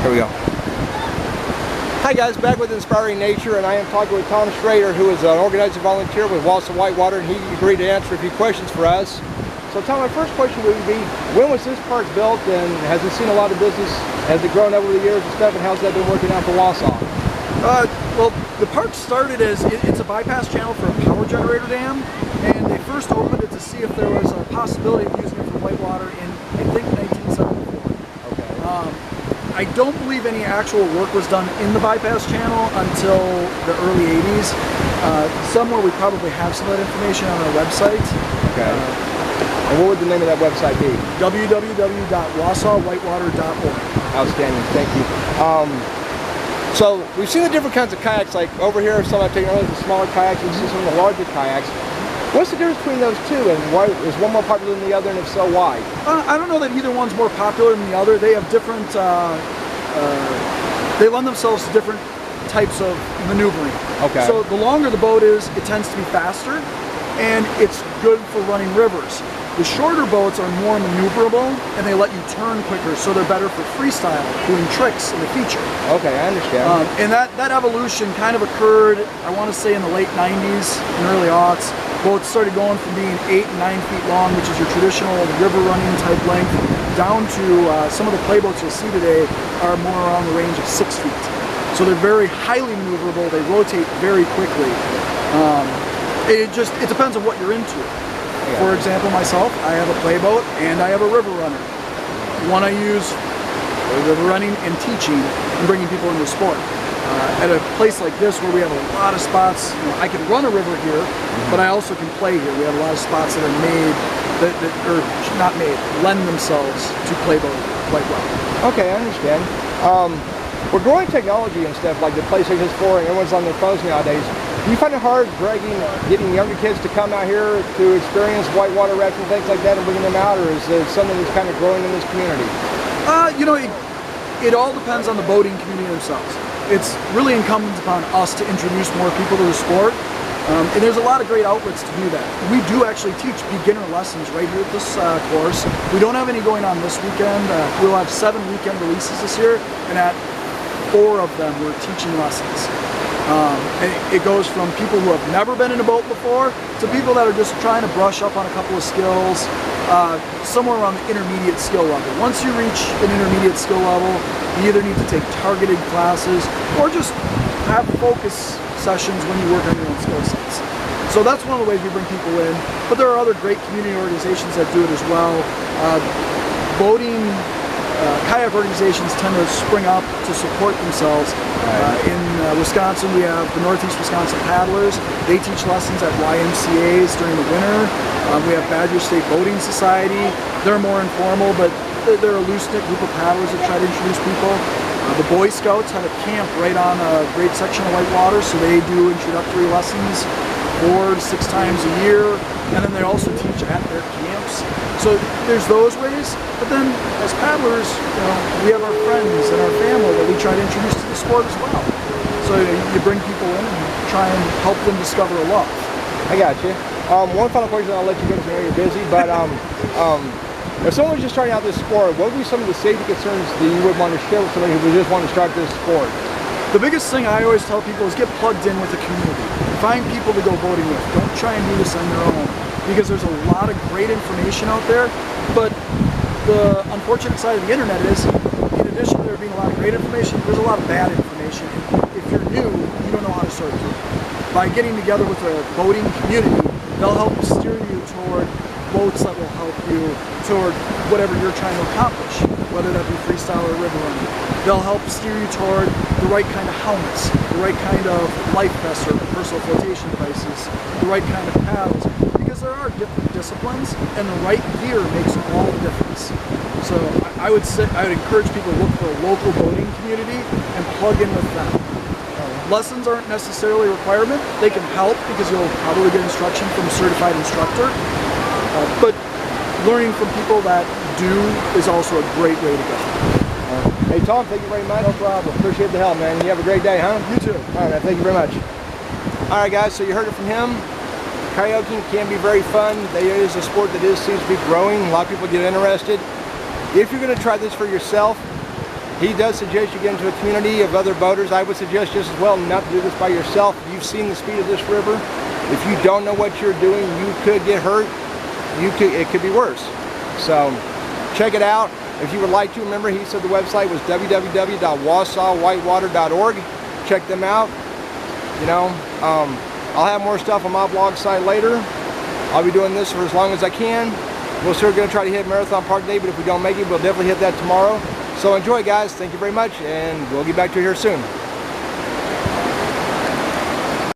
Here we go. Hi guys, back with Inspiring Nature, and I am talking with Tom Schrader, who is an organizer volunteer with Wausau Whitewater, and he agreed to answer a few questions for us. So Tom, my first question would be, when was this park built, and has it seen a lot of business? Has it grown over the years and stuff, and how's that been working out for Wausau? Well, the park started as, it's a bypass channel for a power generator dam, and they first opened it to see if there was a possibility of using it for Whitewater in, I think, 1974. Okay. I don't believe any actual work was done in the bypass channel until the early 80s. Somewhere we probably have some of that information on our website. Okay. And what would the name of that website be? www.wausauwhitewater.org. Outstanding, thank you. So we've seen the different kinds of kayaks, like over here, some I've taken earlier, the smaller kayaks, we've seen some of the larger kayaks. What's the difference between those two, and why is one more popular than the other, and if so, why? I don't know that either one's more popular than the other. They have different, they lend themselves to different types of maneuvering. Okay. So the longer the boat is, it tends to be faster, and it's good for running rivers. The shorter boats are more maneuverable, and they let you turn quicker, so they're better for freestyle, doing tricks in the feature. Okay, I understand. And that evolution kind of occurred, I want to say, in the late 90s and early aughts. Boats started going from being 8 and 9 feet long, which is your traditional river running type length, down to some of the playboats you'll see today are more around the range of 6 feet. So they're very highly maneuverable, they rotate very quickly. It depends on what you're into. For example, myself, I have a playboat and I have a river runner. One I use for river running and teaching and bringing people into the sport. At a place like this where we have a lot of spots, I can run a river here, but I also can play here. We have a lot of spots that are made, or not made, lend themselves to playboat quite well. Okay, I understand. We're growing technology and stuff like the PlayStation 4 and everyone's on their phones nowadays. Do you find it hard getting younger kids to come out here to experience whitewater rafting, things like that, and bringing them out, or is it something that's kind of growing in this community? It all depends on the boating community themselves. It's really incumbent upon us to introduce more people to the sport, and there's a lot of great outlets to do that. We do actually teach beginner lessons right here at this course. We don't have any going on this weekend. We'll have 7 weekend releases this year, and at 4 of them we're teaching lessons. It goes from people who have never been in a boat before to people that are just trying to brush up on a couple of skills, somewhere around the intermediate skill level. Once you reach an intermediate skill level, you either need to take targeted classes or just have focus sessions when you work on your own skill sets. So that's one of the ways we bring people in, but there are other great community organizations that do it as well. Kayak organizations tend to spring up to support themselves. In Wisconsin, we have the Northeast Wisconsin Paddlers. They teach lessons at YMCA's during the winter. We have Badger State Boating Society. They're more informal, but they're a loose-knit group of paddlers that try to introduce people. The Boy Scouts have a camp right on a great section of Whitewater, so they do introductory lessons 4 to 6 times a year, and then they also teach at their camps. So there's those ways, but then as paddlers, we have our friends and our family that we try to introduce to the sport as well. So you bring people in and try and help them discover a love. I got you. One final question, I'll let you go because I know you're busy, but if someone was just starting out this sport, what would be some of the safety concerns that you would want to share with somebody who would just want to start this sport? The biggest thing I always tell people is get plugged in with the community. Find people to go boating with. Don't try and do this on your own, because there's a lot of great information out there, but the unfortunate side of the internet is, in addition to there being a lot of great information, there's a lot of bad information. If you're new, you don't know how to sort through it. By getting together with a boating community, they'll help steer you toward boats that will help you toward whatever you're trying to accomplish, whether that be freestyle or river running. They'll help steer you toward the right kind of helmets, the right kind of life vests or personal flotation devices, the right kind of paddles, because there are different disciplines, and the right gear makes all the difference. So I would encourage people to look for a local boating community and plug in with them. Lessons aren't necessarily a requirement. They can help because you'll probably get instruction from a certified instructor. But learning from people that do is also a great way to go. Hey Tom, thank you very much. No problem. Appreciate the help, man. You have a great day, huh? You too. All right, man. Thank you very much. All right, guys. So you heard it from him. Kayaking can be very fun. It is a sport that seems to be growing. A lot of people get interested. If you're going to try this for yourself, He does suggest you get into a community of other boaters. I would suggest just as well not to do this by yourself. You've seen the speed of this river. If you don't know what you're doing, you could get hurt. It could be worse. So check it out. If you would like to, remember he said the website was www.wausawhitewater.org. Check them out. You know, I'll have more stuff on my blog site later. I'll be doing this for as long as I can. We're still going to try to hit Marathon Park today, but if we don't make it, we'll definitely hit that tomorrow. So enjoy, guys. Thank you very much, and we'll get back to you here soon.